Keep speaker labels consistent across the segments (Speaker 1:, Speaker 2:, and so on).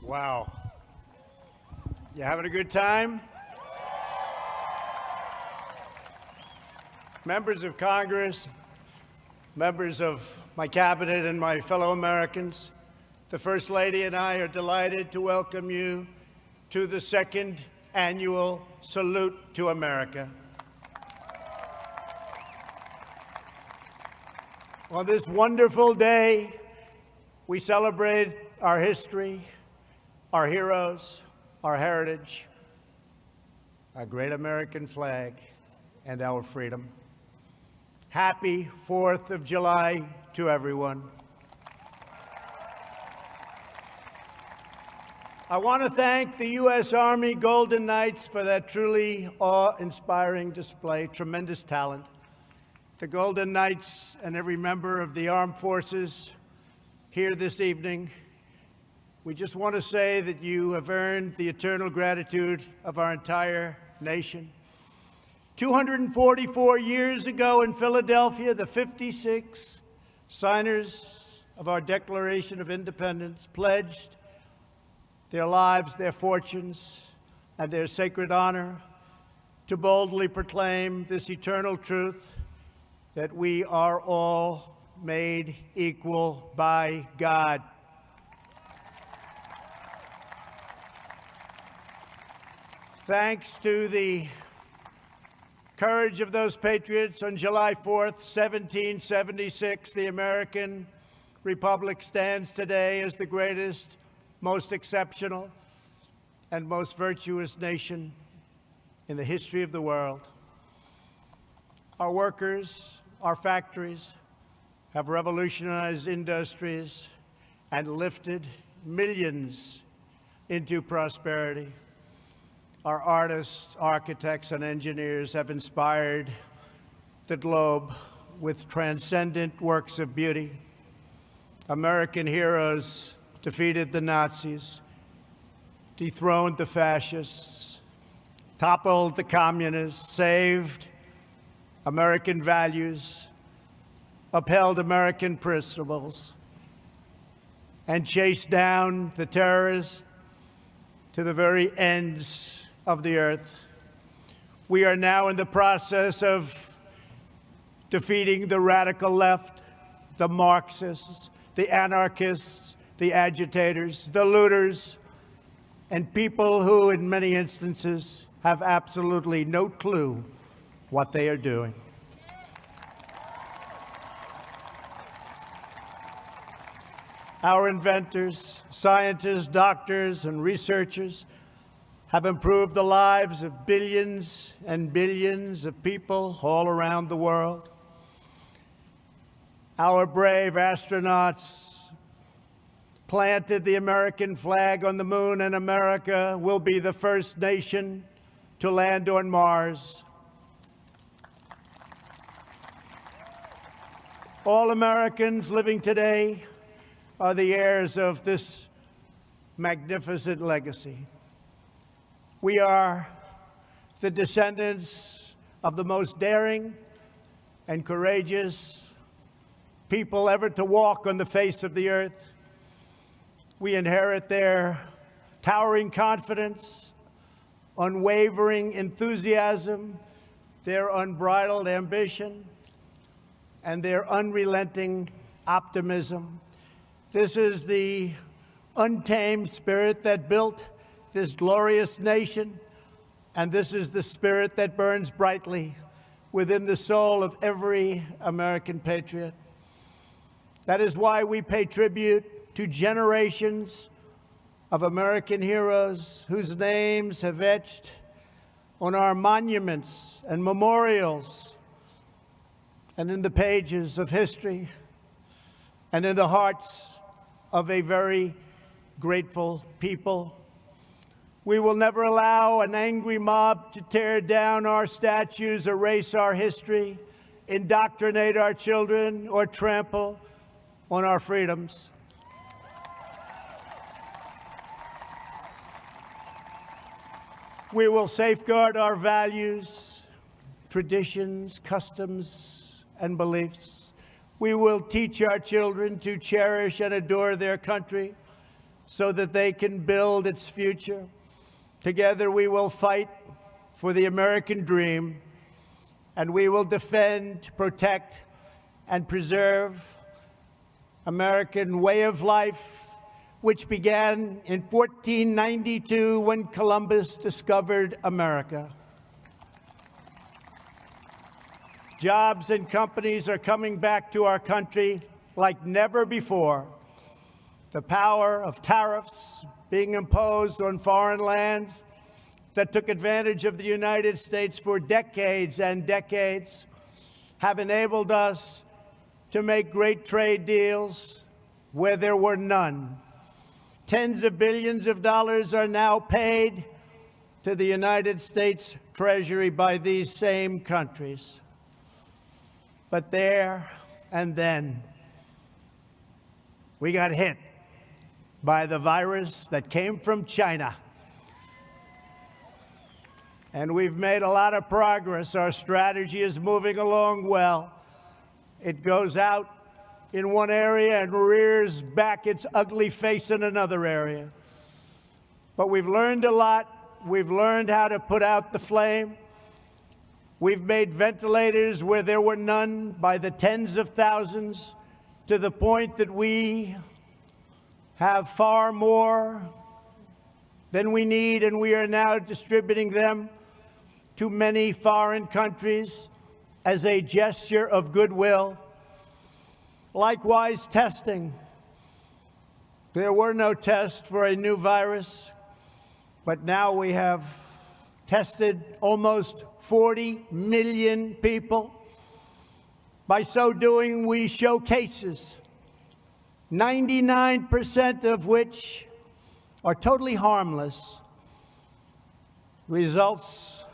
Speaker 1: Wow. You having a good time? Members of Congress, members of my cabinet, and my fellow Americans, the First Lady and I are delighted to welcome you to the second annual Salute to America. On this wonderful day, we celebrate our history, our heroes, our heritage, our great American flag, and our freedom. Happy 4th of July to everyone. I want to thank the U.S. Army Golden Knights for that truly awe-inspiring display, tremendous talent. The Golden Knights and every member of the armed forces here this evening, we just want to say that you have earned the eternal gratitude of our entire nation. 244 years ago in Philadelphia, the 56 signers of our Declaration of Independence pledged their lives, their fortunes, and their sacred honor to boldly proclaim this eternal truth that we are all made equal by God. Thanks to the courage of those patriots, on July 4th, 1776, the American Republic stands today as the greatest, most exceptional, and most virtuous nation in the history of the world. Our workers, our factories have revolutionized industries and lifted millions into prosperity. Our artists, architects, and engineers have inspired the globe with transcendent works of beauty. American heroes defeated the Nazis, dethroned the fascists, toppled the communists, saved American values, upheld American principles, and chased down the terrorists to the very ends of the earth. We are now in the process of defeating the radical left, the Marxists, the anarchists, the agitators, the looters, and people who, in many instances, have absolutely no clue what they are doing. Our inventors, scientists, doctors, and researchers have improved the lives of billions and billions of people all around the world. Our brave astronauts planted the American flag on the moon, and America will be the first nation to land on Mars. All Americans living today are the heirs of this magnificent legacy. We are the descendants of the most daring and courageous people ever to walk on the face of the earth. We inherit their towering confidence, unwavering enthusiasm, their unbridled ambition, and their unrelenting optimism. This is the untamed spirit that built this glorious nation, and this is the spirit that burns brightly within the soul of every American patriot. That is why we pay tribute to generations of American heroes whose names have etched on our monuments and memorials and in the pages of history and in the hearts of a very grateful people. We will never allow an angry mob to tear down our statues, erase our history, indoctrinate our children, or trample on our freedoms. We will safeguard our values, traditions, customs, and beliefs. We will teach our children to cherish and adore their country so that they can build its future. Together we will fight for the American dream, and we will defend, protect, and preserve American way of life, which began in 1492 when Columbus discovered America. Jobs and companies are coming back to our country like never before. The power of tariffs being imposed on foreign lands that took advantage of the United States for decades and decades have enabled us to make great trade deals where there were none. Tens of billions of dollars are now paid to the United States Treasury by these same countries. But there and then, we got hit by the virus that came from China. And we've made a lot of progress. Our strategy is moving along well. It goes out in one area and rears back its ugly face in another area. But we've learned a lot. We've learned how to put out the flame. We've made ventilators where there were none by the tens of thousands, to the point that we have far more than we need, and we are now distributing them to many foreign countries as a gesture of goodwill. Likewise, testing. There were no tests for a new virus, but now we have tested almost 40 million people. By so doing, we show cases, 99% of which are totally harmless, results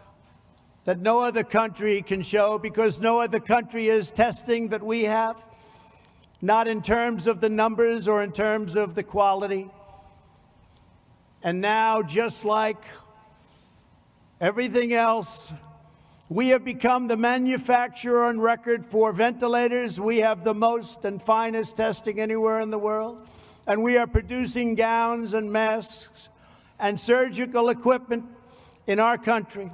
Speaker 1: that no other country can show, because no other country is testing that we have, not in terms of the numbers or in terms of the quality. And now, just like everything else, we have become the manufacturer on record for ventilators. We have the most and finest testing anywhere in the world. And we are producing gowns and masks and surgical equipment in our country,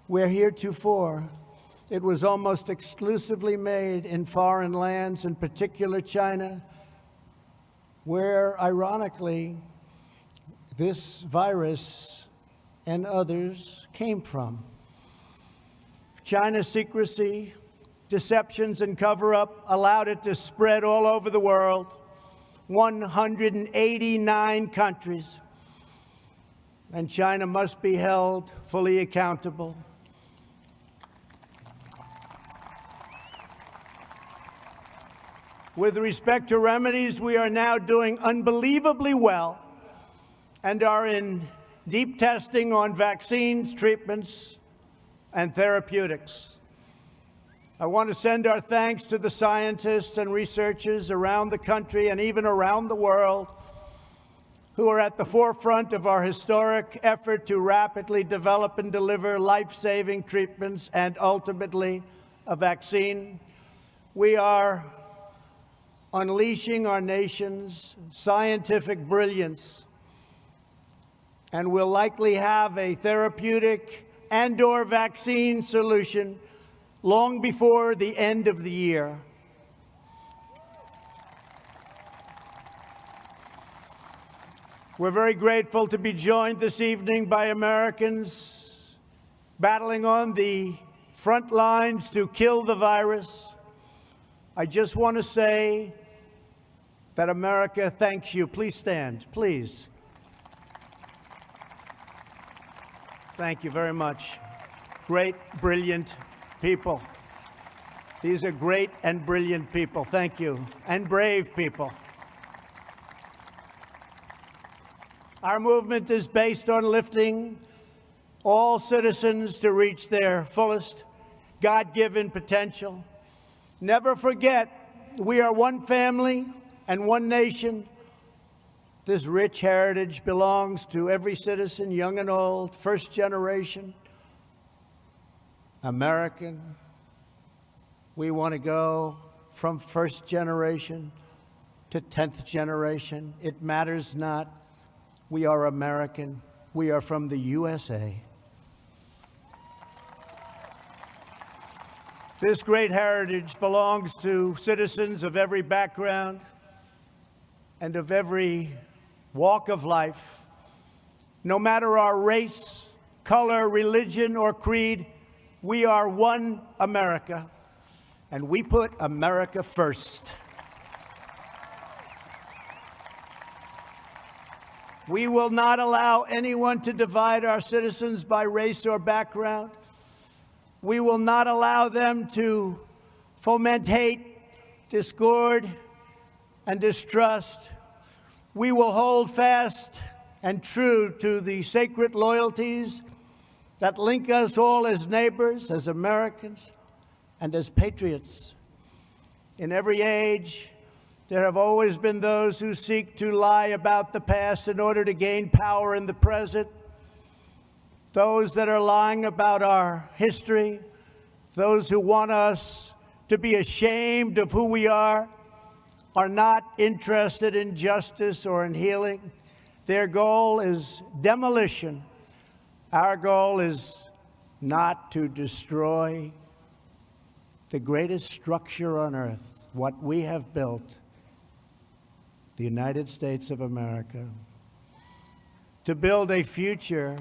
Speaker 1: where heretofore it was almost exclusively made in foreign lands, in particular China, where, ironically, this virus and others came from. China's secrecy, deceptions, and cover-up allowed it to spread all over the world, 189 countries. And China must be held fully accountable. With respect to remedies, we are now doing unbelievably well and are in deep testing on vaccines, treatments, and therapeutics. I want to send our thanks to the scientists and researchers around the country and even around the world who are at the forefront of our historic effort to rapidly develop and deliver life-saving treatments and ultimately a vaccine. We are unleashing our nation's scientific brilliance, and will likely have a therapeutic and/or vaccine solution long before the end of the year. We're very grateful to be joined this evening by Americans battling on the front lines to kill the virus. I just want to say that America thanks you. Please stand, please. Thank you very much. Great, brilliant people. These are great and brilliant people. Thank you. And brave people. Our movement is based on lifting all citizens to reach their fullest God-given potential. Never forget, we are one family and one nation. This rich heritage belongs to every citizen, young and old, first generation American. We want to go from first generation to 10th generation. It matters not. We are American. We are from the USA. This great heritage belongs to citizens of every background and of every walk of life. No matter our race, color, religion, or creed, we are one America, and we put America first. We will not allow anyone to divide our citizens by race or background. We will not allow them to foment hate, discord, and distrust. We will hold fast and true to the sacred loyalties that link us all as neighbors, as Americans, and as patriots. In every age, there have always been those who seek to lie about the past in order to gain power in the present. Those that are lying about our history, those who want us to be ashamed of who we are not interested in justice or in healing. Their goal is demolition. Our goal is not to destroy the greatest structure on earth, what we have built, the United States of America, to build a future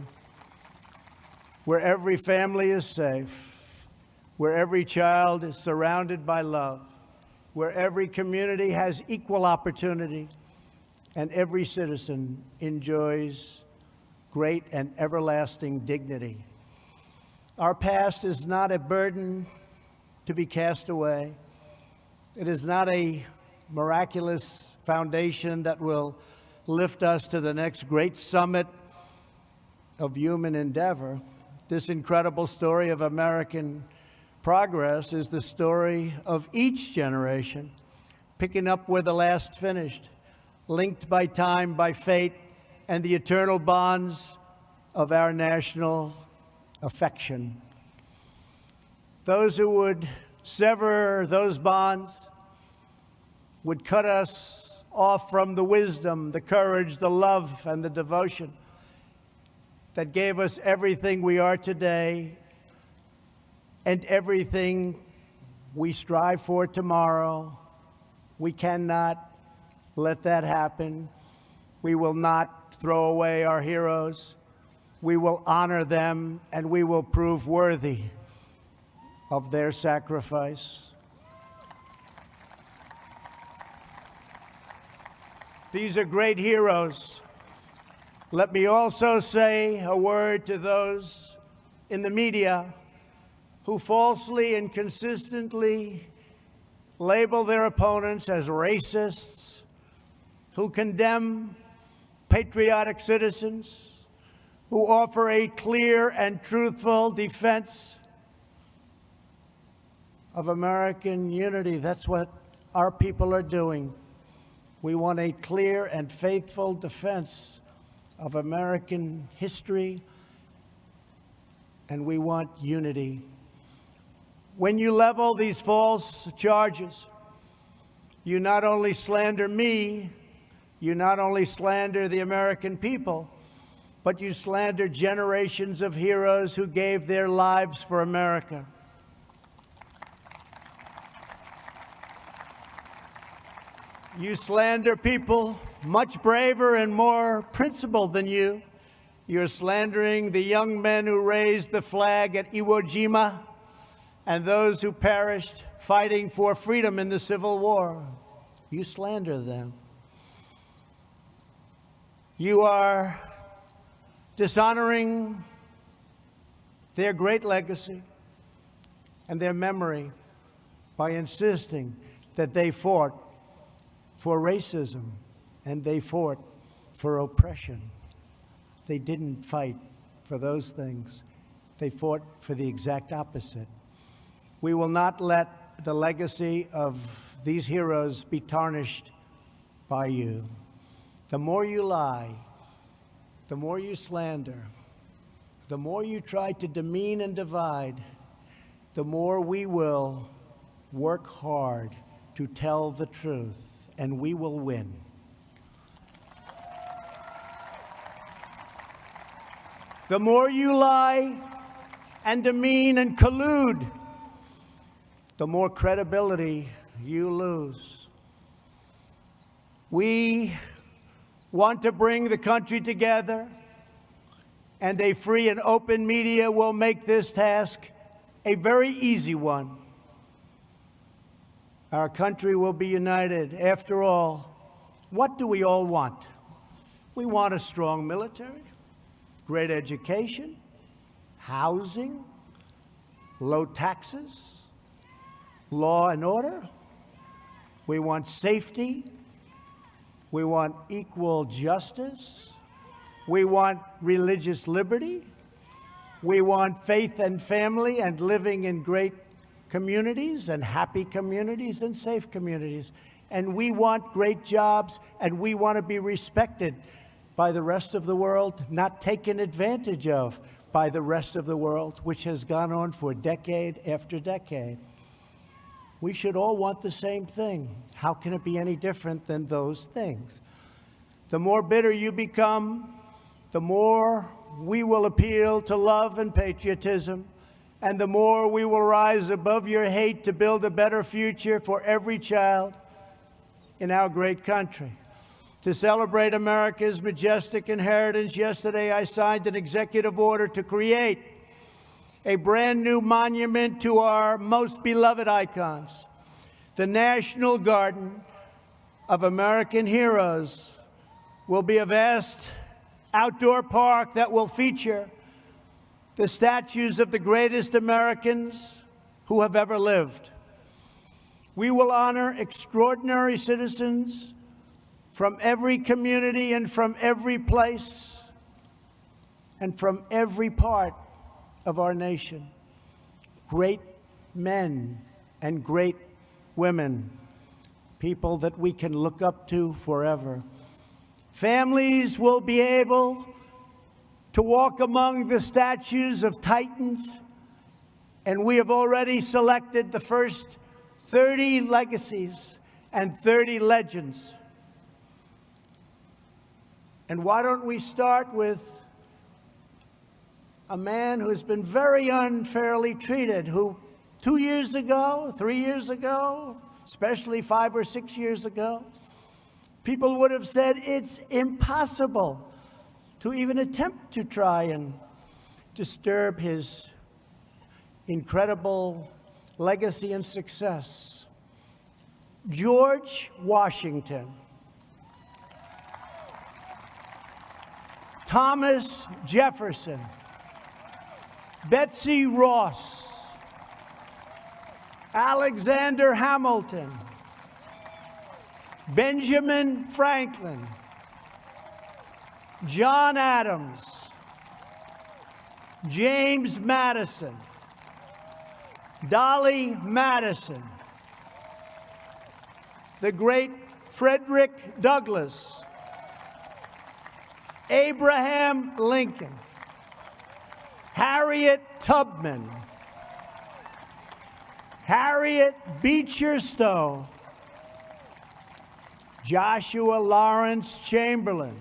Speaker 1: where every family is safe, where every child is surrounded by love, where every community has equal opportunity, and every citizen enjoys great and everlasting dignity. Our past is not a burden to be cast away. It is not a miraculous foundation that will lift us to the next great summit of human endeavor. This incredible story of American progress is the story of each generation, picking up where the last finished, linked by time, by fate, and the eternal bonds of our national affection. Those who would sever those bonds would cut us off from the wisdom, the courage, the love, and the devotion that gave us everything we are today and everything we strive for tomorrow. We cannot let that happen. We will not throw away our heroes. We will honor them, and we will prove worthy of their sacrifice. These are great heroes. Let me also say a word to those in the media who falsely and consistently label their opponents as racists, who condemn patriotic citizens, who offer a clear and truthful defense of American unity. That's what our people are doing. We want a clear and faithful defense of American history, and we want unity. When you level these false charges, you not only slander me, you not only slander the American people, but you slander generations of heroes who gave their lives for America. You slander people much braver and more principled than you. You're slandering the young men who raised the flag at Iwo Jima and those who perished fighting for freedom in the Civil War. You slander them. You are dishonoring their great legacy and their memory by insisting that they fought for racism and they fought for oppression. They didn't fight for those things. They fought for the exact opposite. We will not let the legacy of these heroes be tarnished by you. The more you lie, the more you slander, the more you try to demean and divide, the more we will work hard to tell the truth and we will win. The more you lie and demean and collude, the more credibility you lose. We want to bring the country together, and a free and open media will make this task a very easy one. Our country will be united. After all, what do we all want? We want a strong military, great education, housing, low taxes, law and order. We want safety. We want equal justice. We want religious liberty. We want faith and family and living in great communities and happy communities and safe communities. And we want great jobs, and we want to be respected by the rest of the world, not taken advantage of by the rest of the world, which has gone on for decade after decade. We should all want the same thing. How can it be any different than those things? The more bitter you become, the more we will appeal to love and patriotism, and the more we will rise above your hate to build a better future for every child in our great country. To celebrate America's majestic inheritance, yesterday I signed an executive order to create a brand new monument to our most beloved icons, the National Garden of American Heroes. Will be a vast outdoor park that will feature the statues of the greatest Americans who have ever lived. We will honor extraordinary citizens from every community and from every place and from every part of our nation. Great men and great women, people that we can look up to forever. Families will be able to walk among the statues of titans, and we have already selected the first 30 legacies and 30 legends. And why don't we start with a man who's been very unfairly treated, who 2 years ago, 3 years ago, especially 5 or 6 years ago, people would have said it's impossible to even attempt to try and disturb his incredible legacy and success. George Washington, Thomas Jefferson, Betsy Ross, Alexander Hamilton, Benjamin Franklin, John Adams, James Madison, Dolly Madison, the great Frederick Douglass, Abraham Lincoln, Harriet Tubman, Harriet Beecher Stowe, Joshua Lawrence Chamberlain,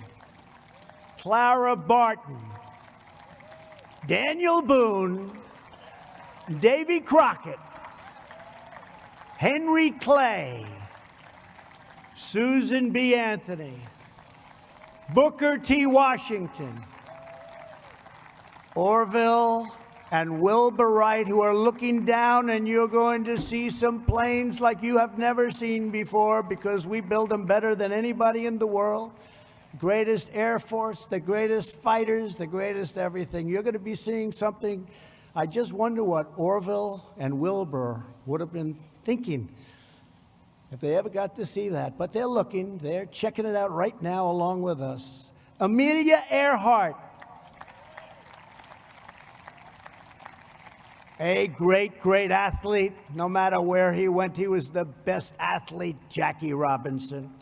Speaker 1: Clara Barton, Daniel Boone, Davy Crockett, Henry Clay, Susan B. Anthony, Booker T. Washington, Orville and Wilbur Wright, who are looking down, and you're going to see some planes like you have never seen before, because we build them better than anybody in the world. Greatest Air Force, the greatest fighters, the greatest everything. You're going to be seeing something. I just wonder what Orville and Wilbur would have been thinking if they ever got to see that. But they're looking, they're checking it out right now along with us. Amelia Earhart, a great, great athlete. No matter where he went, he was the best athlete. Jackie Robinson.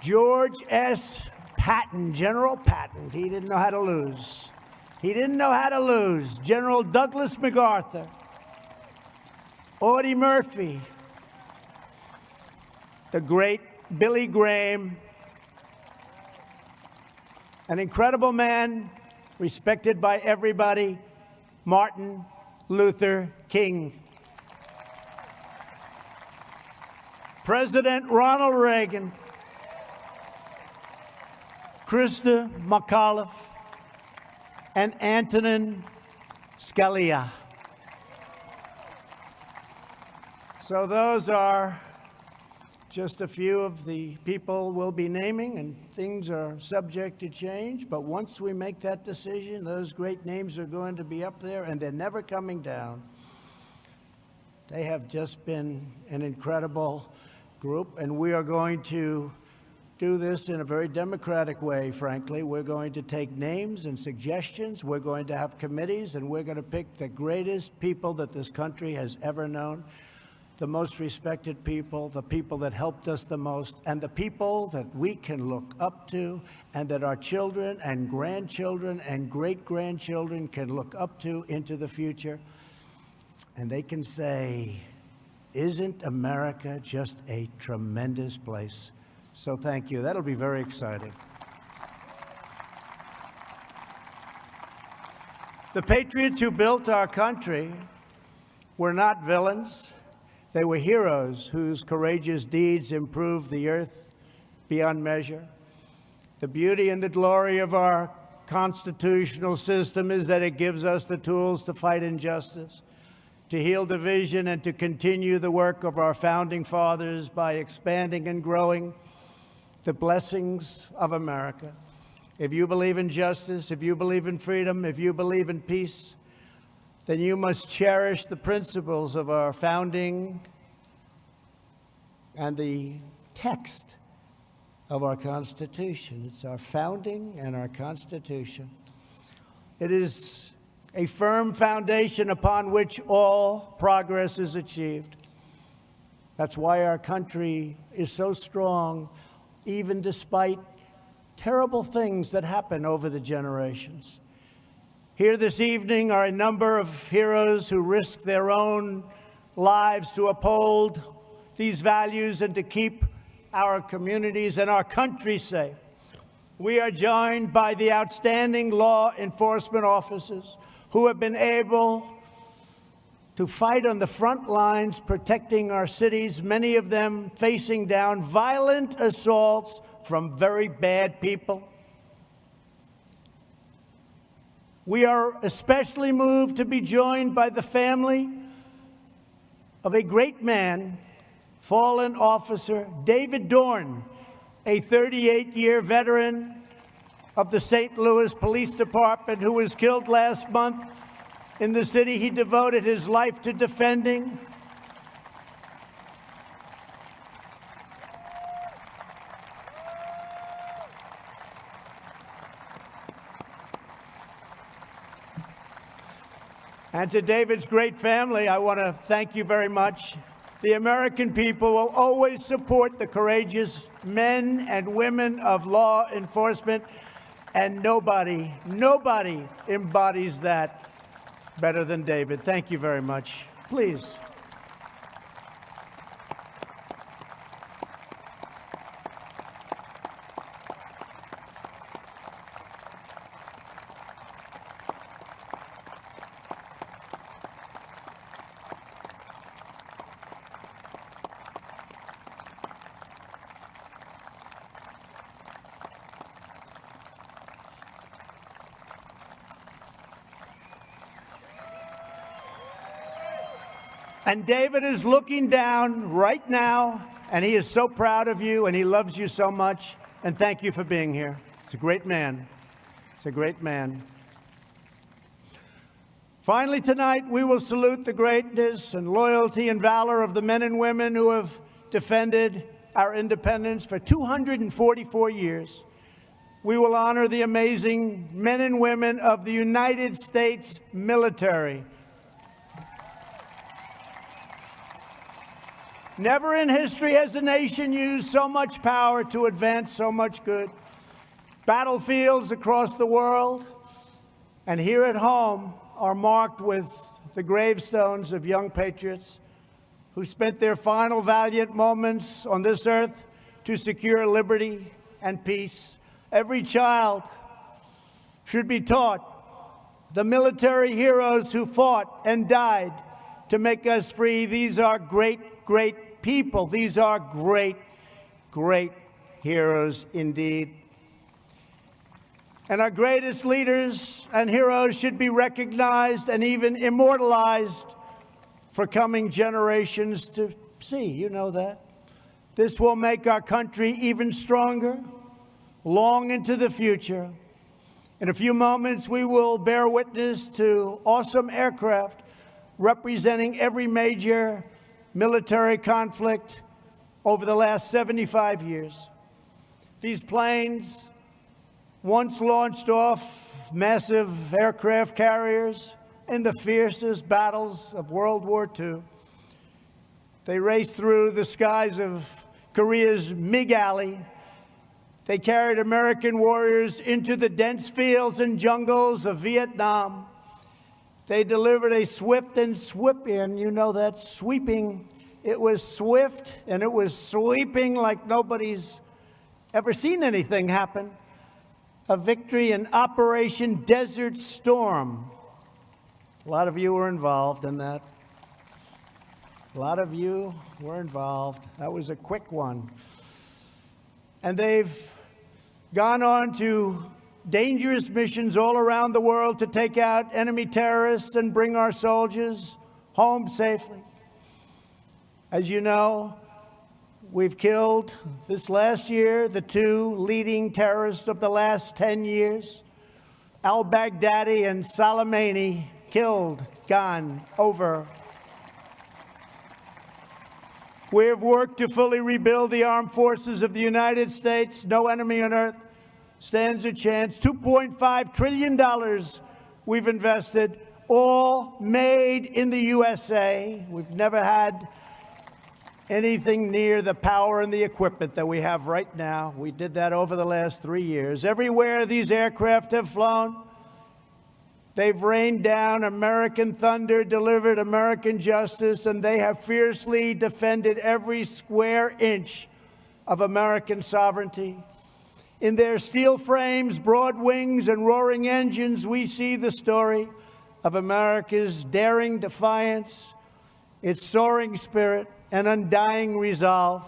Speaker 1: George S. Patton, General Patton. He didn't know how to lose. He didn't know how to lose. General Douglas MacArthur. Audie Murphy. the great Billy Graham, an incredible man respected by everybody, Martin Luther King. President Ronald Reagan, Christa McAuliffe, and Antonin Scalia. So those are just a few of the people we'll be naming, and things are subject to change. But once we make that decision, those great names are going to be up there, and they're never coming down. They have just been an incredible group, and we are going to do this in a very democratic way, frankly. We're going to take names and suggestions. We're going to have committees, and we're going to pick the greatest people that this country has ever known, the most respected people, the people that helped us the most, and the people that we can look up to and that our children and grandchildren and great-grandchildren can look up to into the future. And they can say, isn't America just a tremendous place? So thank you. That'll be very exciting. The patriots who built our country were not villains. They were heroes whose courageous deeds improved the earth beyond measure. The beauty and the glory of our constitutional system is that it gives us the tools to fight injustice, to heal division, and to continue the work of our founding fathers by expanding and growing the blessings of America. If you believe in justice, if you believe in freedom, if you believe in peace, then you must cherish the principles of our founding and the text of our Constitution. It's our founding and our Constitution. It is a firm foundation upon which all progress is achieved. That's why our country is so strong, even despite terrible things that happen over the generations. Here this evening are a number of heroes who risked their own lives to uphold these values and to keep our communities and our country safe. We are joined by the outstanding law enforcement officers who have been able to fight on the front lines protecting our cities, many of them facing down violent assaults from very bad people. We are especially moved to be joined by the family of a great man, fallen officer David Dorn, a 38-year veteran of the St. Louis Police Department who was killed last month in the city he devoted his life to defending. And to David's great family, I want to thank you very much. The American people will always support the courageous men and women of law enforcement, and nobody embodies that better than David. Thank you very much. Please. And David is looking down right now, and he is so proud of you, and he loves you so much. And thank you for being here. It's a great man. It's a great man. Finally, tonight, we will salute the greatness and loyalty and valor of the men and women who have defended our independence for 244 years. We will honor the amazing men and women of the United States military. Never in history has a nation used so much power to advance so much good. Battlefields across the world and here at home are marked with the gravestones of young patriots who spent their final valiant moments on this earth to secure liberty and peace. Every child should be taught the military heroes who fought and died to make us free. These are great, great people. These are great, great heroes indeed. And our greatest leaders and heroes should be recognized and even immortalized for coming generations to see. You know that. This will make our country even stronger, long into the future. In a few moments, we will bear witness to awesome aircraft representing every major military conflict over the last 75 years. These planes once launched off massive aircraft carriers in the fiercest battles of World War II. They raced through the skies of Korea's MiG Alley. They carried American warriors into the dense fields and jungles of Vietnam. They delivered a swift and sweeping, you know that, sweeping. It was swift and it was sweeping like nobody's ever seen anything happen. A victory in Operation Desert Storm. A lot of you were involved in that. A lot of you were involved. That was a quick one. And they've gone on to dangerous missions all around the world to take out enemy terrorists and bring our soldiers home safely. As you know, we've killed this last year the two leading terrorists of the last 10 years, al-Baghdadi and Soleimani, killed, gone, over. We have worked to fully rebuild the armed forces of the United States. No enemy on earth stands a chance. $2.5 trillion we've invested, all made in the USA. We've never had anything near the power and the equipment that we have right now. We did that over the last 3 years. Everywhere these aircraft have flown, they've rained down American thunder, delivered American justice, and they have fiercely defended every square inch of American sovereignty. In their steel frames, broad wings, and roaring engines, we see the story of America's daring defiance, its soaring spirit, and undying resolve.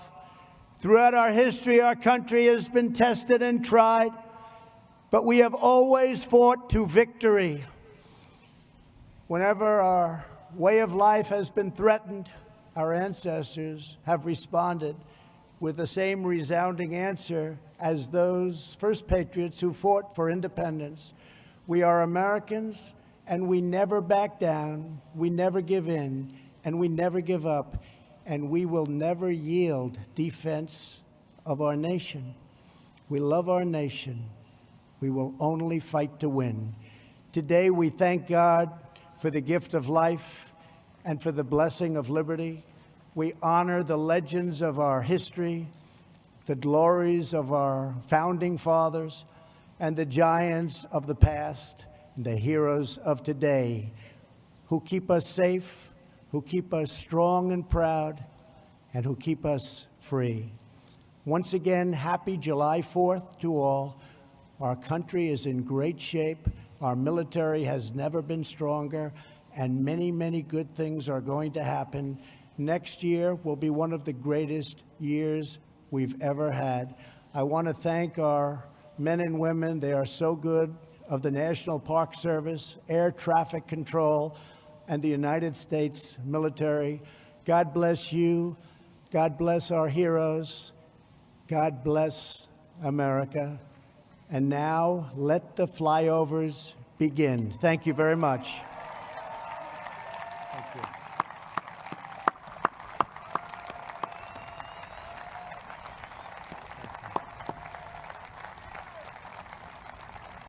Speaker 1: Throughout our history, our country has been tested and tried, but we have always fought to victory. Whenever our way of life has been threatened, our ancestors have responded with the same resounding answer as those first patriots who fought for independence. We are Americans, and we never back down, we never give in, and we never give up, and we will never yield defense of our nation. We love our nation. We will only fight to win. Today, we thank God for the gift of life and for the blessing of liberty. We honor the legends of our history, the glories of our founding fathers, and the giants of the past, and the heroes of today, who keep us safe, who keep us strong and proud, and who keep us free. Once again, happy July 4th to all. Our country is in great shape. Our military has never been stronger, and many, many good things are going to happen. Next year will be one of the greatest years we've ever had. I want to thank our men and women. They are so good, of the National Park Service, Air Traffic Control, and the United States military. God bless you. God bless our heroes. God bless America. And now, let the flyovers begin. Thank you very much. Thank you.